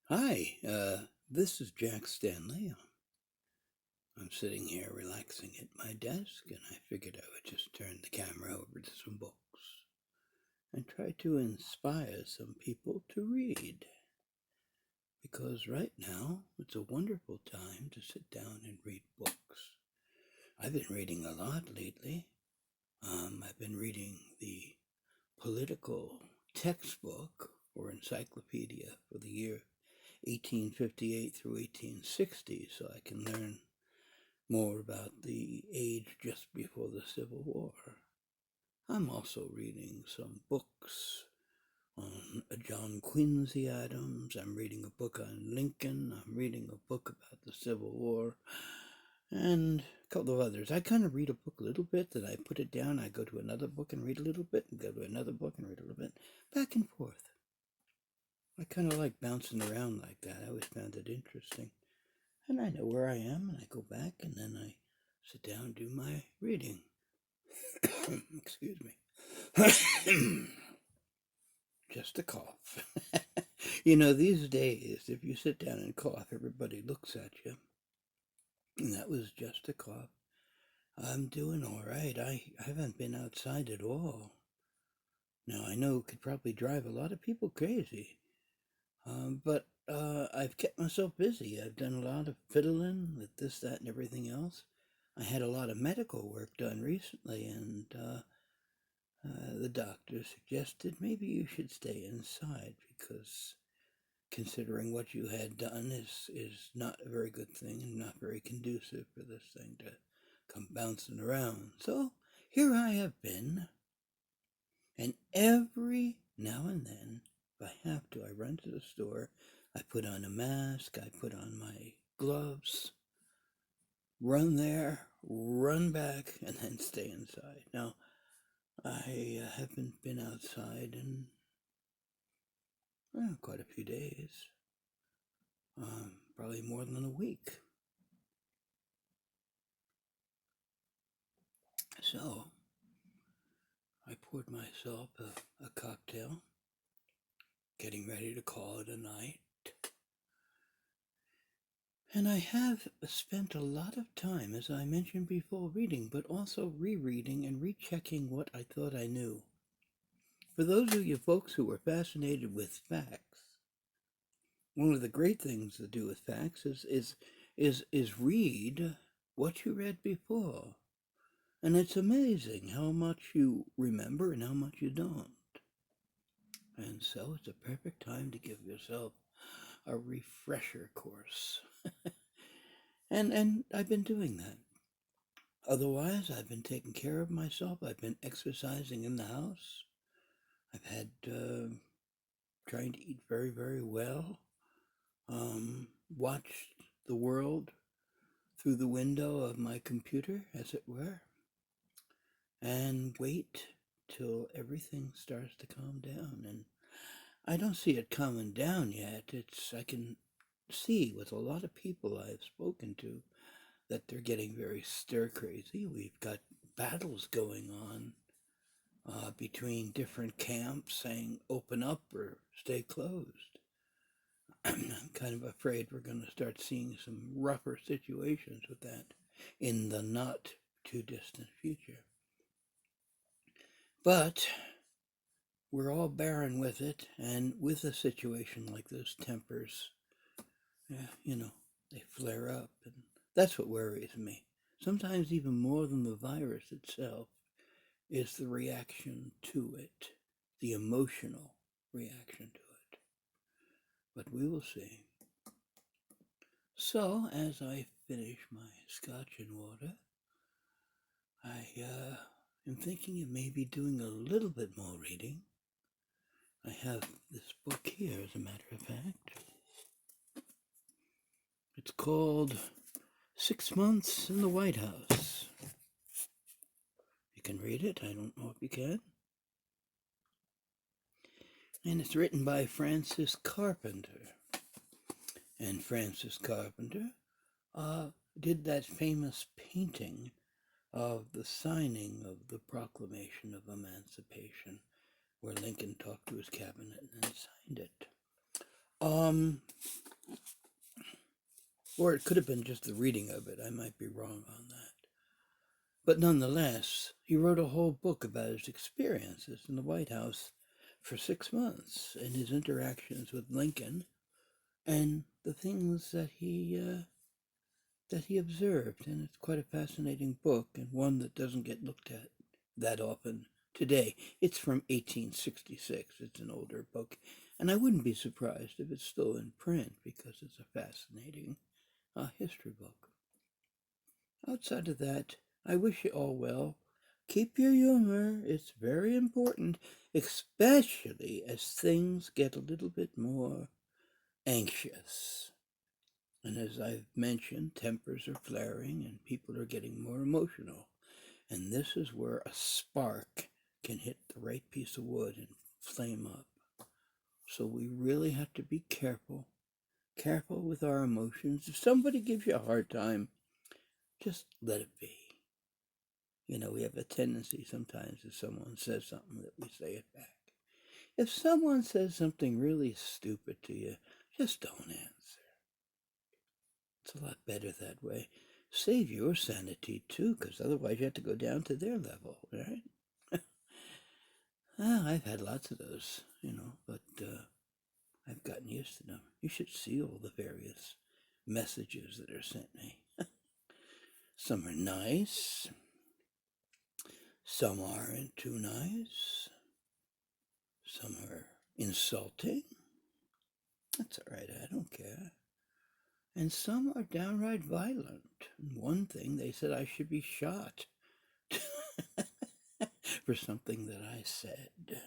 Hi, this is Jack Stanley. I'm sitting here relaxing at my desk, and I figured I would just turn the camera over to some books and try to inspire some people to read. Because right now, it's a wonderful time to sit down and read books. I've been reading a lot lately. I've been reading the political textbook or encyclopedia for the year 1858 through 1860 so I can learn more about the age just before the Civil War. I'm also reading some books on John Quincy Adams. I'm reading a book on Lincoln. I'm reading a book about the Civil War and a couple of others. I kind of read a book a little bit, then I put it down. I go to another book and read a little bit, and go to another book and read a little bit, back and forth. I kind of like bouncing around like that. I always found it interesting. And I know where I am, and I go back, and then I sit down and do my reading. Excuse me. Just a cough. These days, if you sit down and cough, everybody looks at you. And that was just a cough. I'm doing all right. I haven't been outside at all. Now, I know it could probably drive a lot of people crazy. But I've kept myself busy. I've done a lot of fiddling with this, that, and everything else. I had a lot of medical work done recently, and the doctor suggested maybe you should stay inside because considering what you had done is not a very good thing and not very conducive for this thing to come bouncing around. So here I have been, and every now and then, if I have to, I run to the store, I put on a mask, I put on my gloves, run there, run back, and then stay inside. Now, I haven't been outside in quite a few days, probably more than a week. So, I poured myself a cocktail, getting ready to call it a night. And I have spent a lot of time, as I mentioned before, reading, but also rereading and rechecking what I thought I knew. For those of you folks who are fascinated with facts, one of the great things to do with facts is read what you read before. And it's amazing how much you remember and how much you don't. And so it's a perfect time to give yourself a refresher course. And I've been doing that. Otherwise, I've been taking care of myself. I've been exercising in the house. I've had trying to eat very, very well. Watched the world through the window of my computer, as it were, and wait till everything starts to calm down. And I don't see it calming down yet. I can see with a lot of people I've spoken to that they're getting very stir crazy. We've got battles going on between different camps saying open up or stay closed. I'm kind of afraid we're going to start seeing some rougher situations with that in the not too distant future. But we're all bearing with it, and with a situation like this, tempers, they flare up, and that's what worries me. Sometimes even more than the virus itself is the reaction to it, the emotional reaction to it. But we will see. So, as I finish my scotch and water, I am thinking of maybe doing a little bit more reading. I have this book here, as a matter of fact. It's called 6 Months in the White House. You can read it. I don't know if you can. And it's written by Francis Carpenter. And Francis Carpenter did that famous painting of the signing of the Proclamation of Emancipation, where Lincoln talked to his cabinet and signed it. Or it could have been just the reading of it. I might be wrong on that. But nonetheless, he wrote a whole book about his experiences in the White House for 6 months and his interactions with Lincoln and the things that he observed. And it's quite a fascinating book and one that doesn't get looked at that often today. It's from 1866. It's an older book. And I wouldn't be surprised if it's still in print because it's a fascinating history book. Outside of that, I wish you all well. Keep your humor. It's very important, especially as things get a little bit more anxious. And as I've mentioned, tempers are flaring and people are getting more emotional. And this is where a spark can hit the right piece of wood and flame up. So we really have to be careful with our emotions. If somebody gives you a hard time, just let it be. You know, we have a tendency sometimes if someone says something that we say it back. If someone says something really stupid to you, just don't answer. It's a lot better that way. Save your sanity too, because otherwise you have to go down to their level, right? I've had lots of those, but I've gotten used to them. You should see all the various messages that are sent me. Some are nice. Some aren't too nice. Some are insulting. That's all right, I don't care. And some are downright violent. One thing, they said I should be shot for something that I said.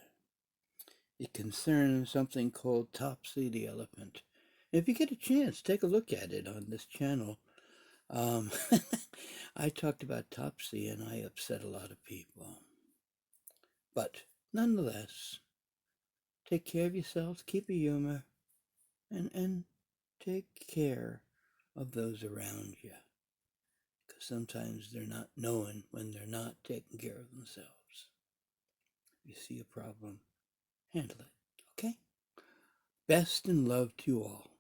It concerns something called Topsy the elephant. If you get a chance, take a look at it on this channel. I talked about Topsy and I upset a lot of people. But nonetheless, take care of yourselves, keep your humor, and take care of those around you. Because sometimes they're not knowing when they're not taking care of themselves. If you see a problem, handle it, okay? Best in love to you all.